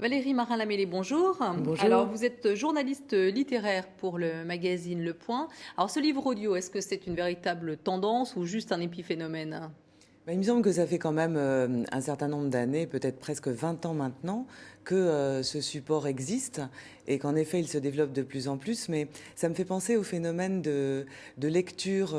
Valérie Marin-Lamellé, bonjour. Bonjour. Alors, vous êtes journaliste littéraire pour le magazine Le Point. Alors, ce livre audio, est-ce que c'est une véritable tendance ou juste un épiphénomène? Il me semble que ça fait quand même un certain nombre d'années, peut-être presque 20 ans maintenant, que ce support existe et qu'en effet il se développe de plus en plus. Mais ça me fait penser au phénomène de lecture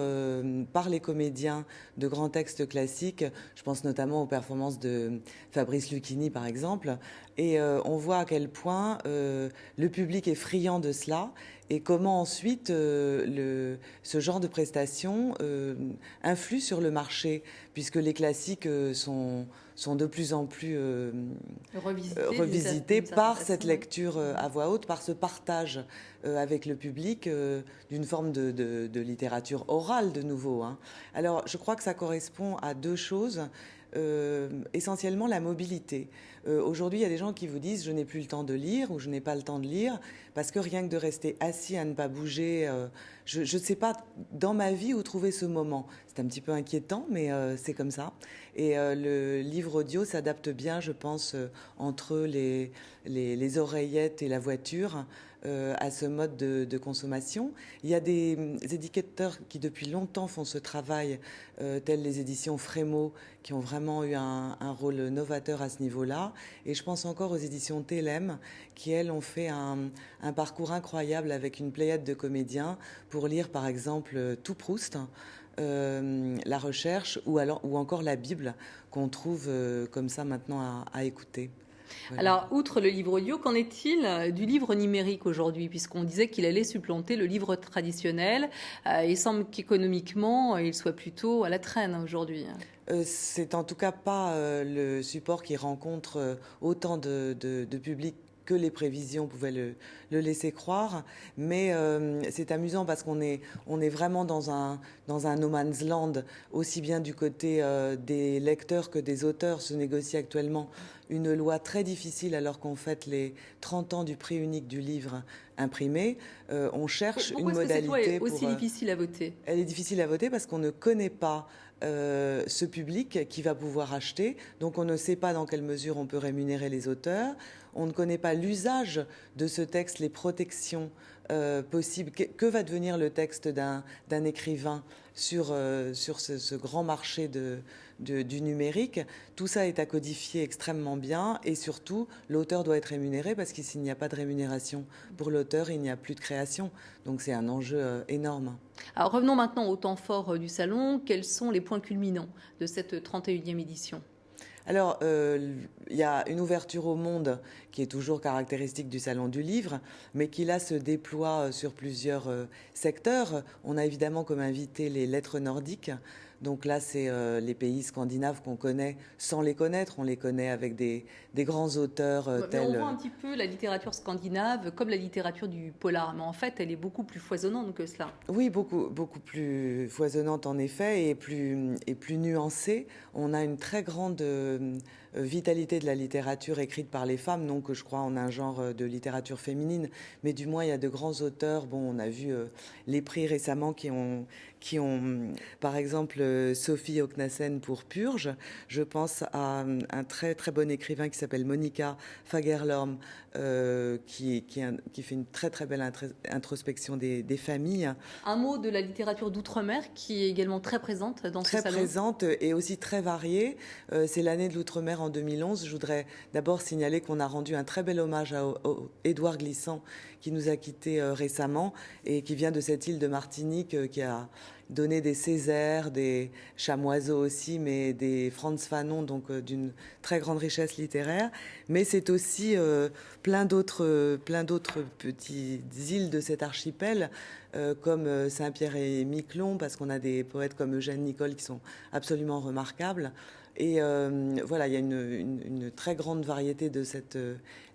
par les comédiens de grands textes classiques. Je pense notamment aux performances de Fabrice Lucchini par exemple. Et on voit à quel point le public est friand de cela et comment ensuite ce genre de prestations influe sur le marché, puisque les classiques sont de plus en plus revisités par cette lecture à voix haute, par ce partage avec le public d'une forme de littérature orale de nouveau, hein. Alors je crois que ça correspond à deux choses. Essentiellement la mobilité. Aujourd'hui, il y a des gens qui vous disent je n'ai plus le temps de lire ou je n'ai pas le temps de lire parce que rien que de rester assis à ne pas bouger, je ne sais pas dans ma vie où trouver ce moment. C'est un petit peu inquiétant, mais c'est comme ça. Et le livre audio s'adapte bien, je pense, entre les oreillettes et la voiture. À ce mode de consommation. Il y a des éditeurs qui depuis longtemps font ce travail, tels les éditions Frémaux, qui ont vraiment eu un rôle novateur à ce niveau-là. Et je pense encore aux éditions Télème, qui elles ont fait un parcours incroyable avec une pléiade de comédiens pour lire par exemple tout Proust. La recherche ou encore la Bible qu'on trouve comme ça maintenant à écouter. Voilà. Alors, outre le livre audio, qu'en est-il du livre numérique aujourd'hui, puisqu'on disait qu'il allait supplanter le livre traditionnel? Il semble qu'économiquement, il soit plutôt à la traîne aujourd'hui. C'est en tout cas pas le support qui rencontre autant de public que les prévisions pouvaient le laisser croire. Mais c'est amusant parce qu'on est vraiment dans un no man's land, aussi bien du côté des lecteurs que des auteurs. Se négocie actuellement une loi très difficile alors qu'on fête les 30 ans du prix unique du livre imprimé. On cherche une modalité. Pourquoi est cette loi aussi difficile à voter? Elle est difficile à voter parce qu'on ne connaît pas ce public qui va pouvoir acheter. Donc on ne sait pas dans quelle mesure on peut rémunérer les auteurs. On ne connaît pas l'usage de ce texte, les protections possibles. Que va devenir le texte d'un écrivain sur ce grand marché du numérique? Tout ça est à codifier extrêmement bien et surtout, l'auteur doit être rémunéré parce que s'il n'y a pas de rémunération pour l'auteur, il n'y a plus de création. Donc c'est un enjeu énorme. Alors revenons maintenant au temps fort du salon. Quels sont les points culminants de cette 31e édition? Alors, il y a une ouverture au monde qui est toujours caractéristique du Salon du Livre, mais qui là se déploie sur plusieurs secteurs. On a évidemment comme invité les lettres nordiques. Donc là, c'est les pays scandinaves qu'on connaît sans les connaître. On les connaît avec des grands auteurs tels... On voit un petit peu la littérature scandinave comme la littérature du polar, mais en fait, elle est beaucoup plus foisonnante que cela. Oui, beaucoup plus foisonnante en effet et plus nuancée. On a une très grande vitalité de la littérature écrite par les femmes, non que je crois en un genre de littérature féminine, mais du moins il y a de grands auteurs. Bon, on a vu les prix récemment qui ont par exemple Sophie Oknassen pour Purge. Je pense à un très très bon écrivain qui s'appelle Monica Fagerlorm, qui fait une très très belle introspection des familles. Un mot de la littérature d'outre-mer qui est également très présente dans ce salon. Très présente et aussi très variée. C'est l'année de l'outre-mer en 2011. Je voudrais d'abord signaler qu'on a rendu un très bel hommage à Édouard Glissant, qui nous a quittés récemment et qui vient de cette île de Martinique, qui a donné des Césaires, des Chamoiseau aussi, mais des Frantz Fanon, donc d'une très grande richesse littéraire. Mais c'est aussi plein d'autres petites îles de cet archipel, comme Saint-Pierre et Miquelon, parce qu'on a des poètes comme Eugène Nicole qui sont absolument remarquables. Et voilà, il y a une très grande variété de cette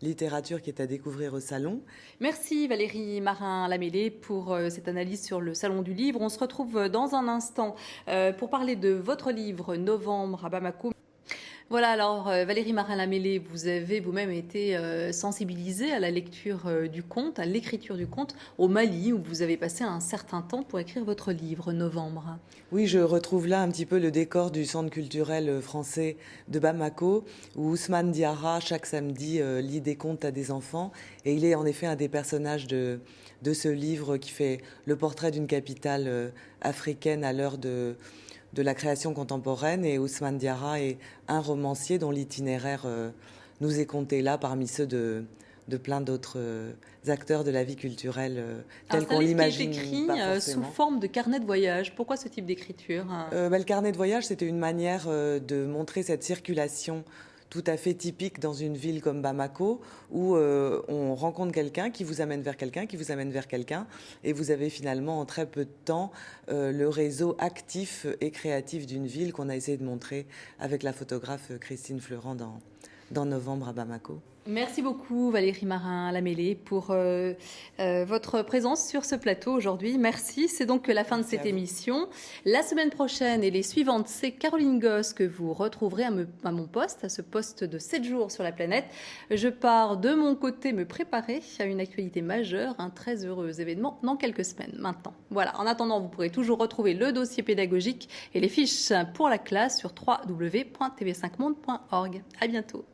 littérature qui est à découvrir au salon. Merci Valérie Marin-Lamellé pour cette analyse sur le Salon du Livre. On se retrouve dans un instant pour parler de votre livre Novembre à Bamako. Voilà, alors Valérie Marin-Lamellé, vous avez vous-même été sensibilisée à la lecture du conte, à l'écriture du conte au Mali, où vous avez passé un certain temps pour écrire votre livre, Novembre. Oui, je retrouve là un petit peu le décor du centre culturel français de Bamako, où Ousmane Diarra, chaque samedi, lit des contes à des enfants. Et il est en effet un des personnages de ce livre qui fait le portrait d'une capitale africaine à l'heure de la création contemporaine. Et Ousmane Diarra est un romancier dont l'itinéraire nous est conté là parmi ceux de plein d'autres acteurs de la vie culturelle tels qu'on l'imagine C'est un livre qui est pas écrit forcément. sous forme de carnet de voyage. Pourquoi ce type d'écriture? Le carnet de voyage, c'était une manière de montrer cette circulation tout à fait typique dans une ville comme Bamako, où on rencontre quelqu'un qui vous amène vers quelqu'un, qui vous amène vers quelqu'un, et vous avez finalement en très peu de temps le réseau actif et créatif d'une ville qu'on a essayé de montrer avec la photographe Christine Fleurant dans Novembre à Bamako. Merci beaucoup Valérie Marin-Lamellé pour votre présence sur ce plateau aujourd'hui. Merci. C'est donc la fin de cette émission. La semaine prochaine et les suivantes, c'est Caroline Goss que vous retrouverez à mon poste, à ce poste de 7 jours sur la planète. Je pars de mon côté me préparer à une actualité majeure, un très heureux événement dans quelques semaines maintenant. Voilà. En attendant, vous pourrez toujours retrouver le dossier pédagogique et les fiches pour la classe sur www.tv5monde.org. À bientôt.